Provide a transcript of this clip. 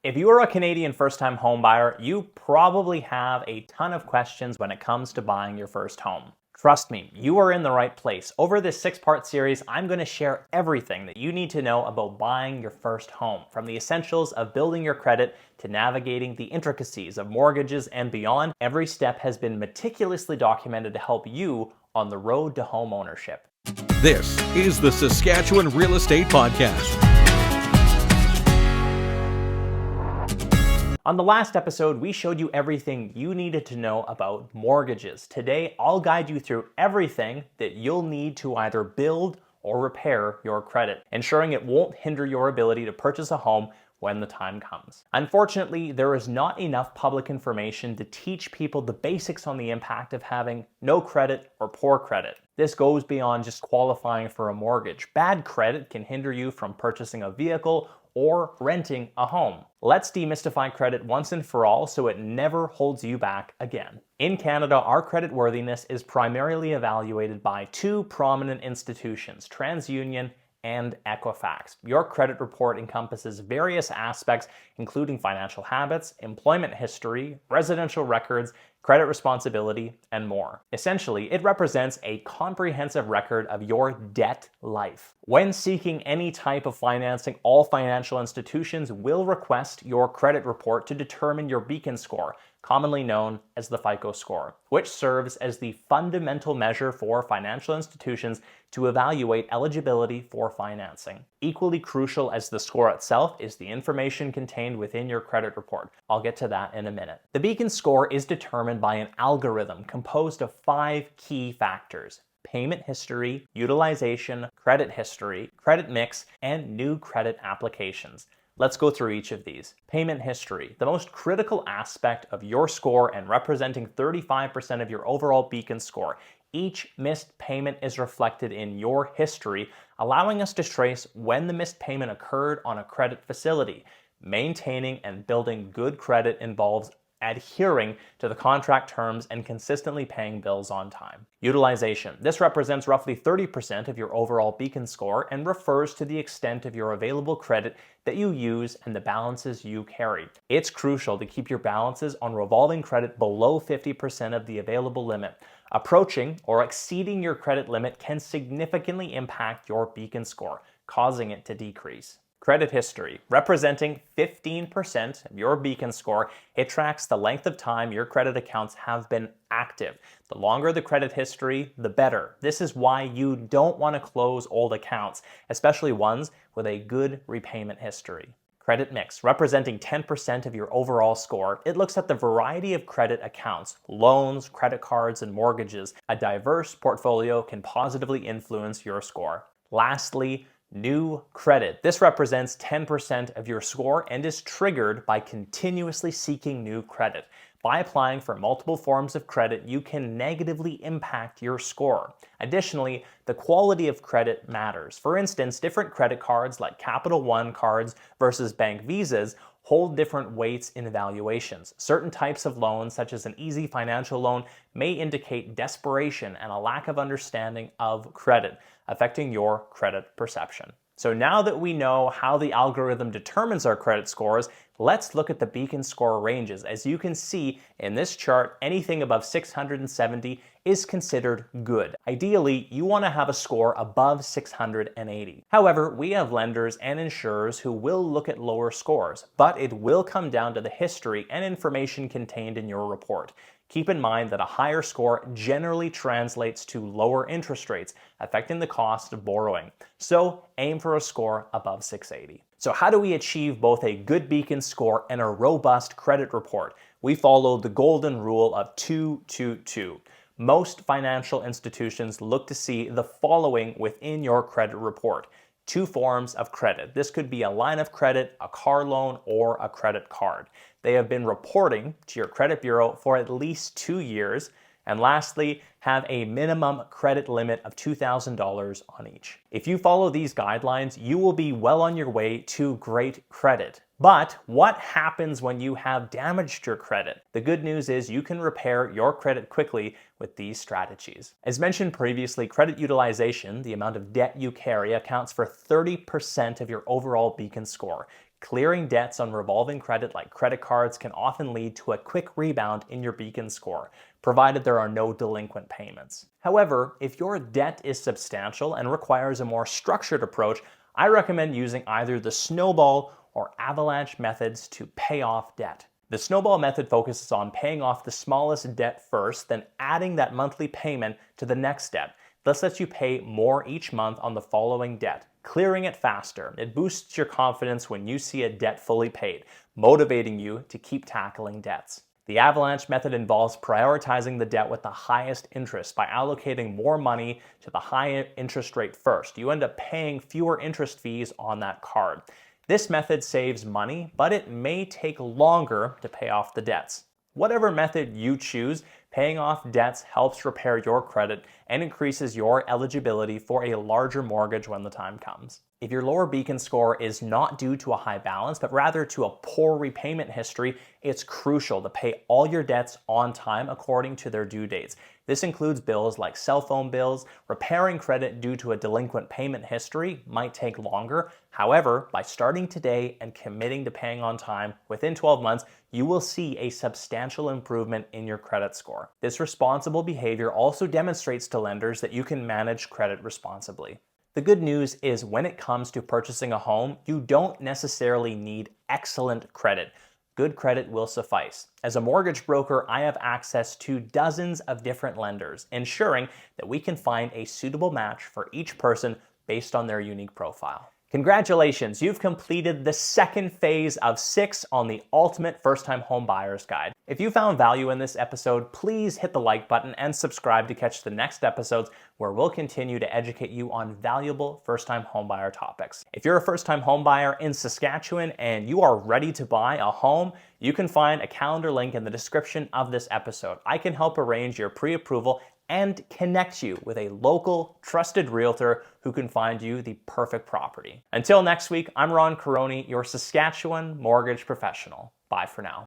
If you are a Canadian first-time homebuyer, you probably have a ton of questions when it comes to buying your first home. Trust me, you are in the right place. Over this 6-part series, I'm going to share everything that you need to know about buying your first home, from the essentials of building your credit to navigating the intricacies of mortgages and beyond. Every step has been meticulously documented to help you on the road to home ownership. This is the Saskatchewan Real Estate Podcast. On the last episode, we showed you everything you needed to know about mortgages. Today, I'll guide you through everything that you'll need to either build or repair your credit, ensuring it won't hinder your ability to purchase a home when the time comes. Unfortunately, there is not enough public information to teach people the basics on the impact of having no credit or poor credit. This goes beyond just qualifying for a mortgage. Bad credit can hinder you from purchasing a vehicle or renting a home. Let's demystify credit once and for all so it never holds you back again. In Canada, our credit worthiness is primarily evaluated by two prominent institutions, Transunion and Equifax. Your credit report encompasses various aspects, including financial habits, employment history, residential records, credit responsibility, and more. Essentially, it represents a comprehensive record of your debt life. When seeking any type of financing, all financial institutions will request your credit report to determine your beacon score, commonly known as the FICO score, which serves as the fundamental measure for financial institutions to evaluate eligibility for financing. Equally crucial as the score itself is the information contained within your credit report. I'll get to that in a minute. The beacon score is determined by an algorithm composed of 5 key factors: payment history, utilization, credit history, credit mix, and new credit applications. Let's go through each of these. Payment history, the most critical aspect of your score and representing 35% of your overall beacon score. Each missed payment is reflected in your history, allowing us to trace when the missed payment occurred on a credit facility. Maintaining and building good credit involves adhering to the contract terms and consistently paying bills on time. Utilization. This represents roughly 30% of your overall beacon score and refers to the extent of your available credit that you use and the balances you carry. It's crucial to keep your balances on revolving credit below 50% of the available limit. Approaching or exceeding your credit limit can significantly impact your beacon score, causing it to decrease. Credit history, representing 15% of your beacon score, it tracks the length of time your credit accounts have been active. The longer the credit history, the better. This is why you don't want to close old accounts, especially ones with a good repayment history. Credit mix, representing 10% of your overall score, it looks at the variety of credit accounts, loans, credit cards, and mortgages. A diverse portfolio can positively influence your score. Lastly, new credit. This represents 10% of your score and is triggered by continuously seeking new credit. By applying for multiple forms of credit, you can negatively impact your score. Additionally, the quality of credit matters. For instance, different credit cards like Capital One cards versus bank visas hold different weights in evaluations. Certain types of loans, such as an easy financial loan, may indicate desperation and a lack of understanding of credit, affecting your credit perception. So now that we know how the algorithm determines our credit scores, let's look at the beacon score ranges. As you can see in this chart, anything above 670 is considered good. Ideally, you want to have a score above 680. However, we have lenders and insurers who will look at lower scores, but it will come down to the history and information contained in your report. Keep in mind that a higher score generally translates to lower interest rates, affecting the cost of borrowing. So aim for a score above 680. So how do we achieve both a good beacon score and a robust credit report? We follow the golden rule of 2-2-2. Most financial institutions look to see the following within your credit report: 2 forms of credit. This could be a line of credit, a car loan, or a credit card. They have been reporting to your credit bureau for at least 2 years. And lastly, have a minimum credit limit of $2,000 on each. If you follow these guidelines, you will be well on your way to great credit. But what happens when you have damaged your credit? The good news is you can repair your credit quickly with these strategies. As mentioned previously, credit utilization, the amount of debt you carry, accounts for 30% of your overall beacon score. Clearing debts on revolving credit like credit cards can often lead to a quick rebound in your Beacon score, provided there are no delinquent payments. However, if your debt is substantial and requires a more structured approach, I recommend using either the snowball or avalanche methods to pay off debt. The snowball method focuses on paying off the smallest debt first, then adding that monthly payment to the next debt. This lets you pay more each month on the following debt, clearing it faster. It boosts your confidence when you see a debt fully paid, motivating you to keep tackling debts. The avalanche method involves prioritizing the debt with the highest interest by allocating more money to the high interest rate first. You end up paying fewer interest fees on that card. This method saves money, but it may take longer to pay off the debts. Whatever method you choose, paying off debts helps repair your credit and increases your eligibility for a larger mortgage when the time comes. If your lower Beacon score is not due to a high balance, but rather to a poor repayment history, it's crucial to pay all your debts on time according to their due dates. This includes bills like cell phone bills. Repairing credit due to a delinquent payment history might take longer. However, by starting today and committing to paying on time within 12 months, you will see a substantial improvement in your credit score. This responsible behavior also demonstrates to lenders that you can manage credit responsibly. The good news is when it comes to purchasing a home, you don't necessarily need excellent credit. Good credit will suffice. As a mortgage broker, I have access to dozens of different lenders, ensuring that we can find a suitable match for each person based on their unique profile. Congratulations, you've completed the second phase of 6 on the Ultimate First-Time Home Buyer's Guide. If you found value in this episode, please hit the like button and subscribe to catch the next episodes where we'll continue to educate you on valuable first-time homebuyer topics. If you're a first-time homebuyer in Saskatchewan and you are ready to buy a home, you can find a calendar link in the description of this episode. I can help arrange your pre-approval and connect you with a local, trusted realtor who can find you the perfect property. Until next week, I'm Ron Caroni, your Saskatchewan mortgage professional. Bye for now.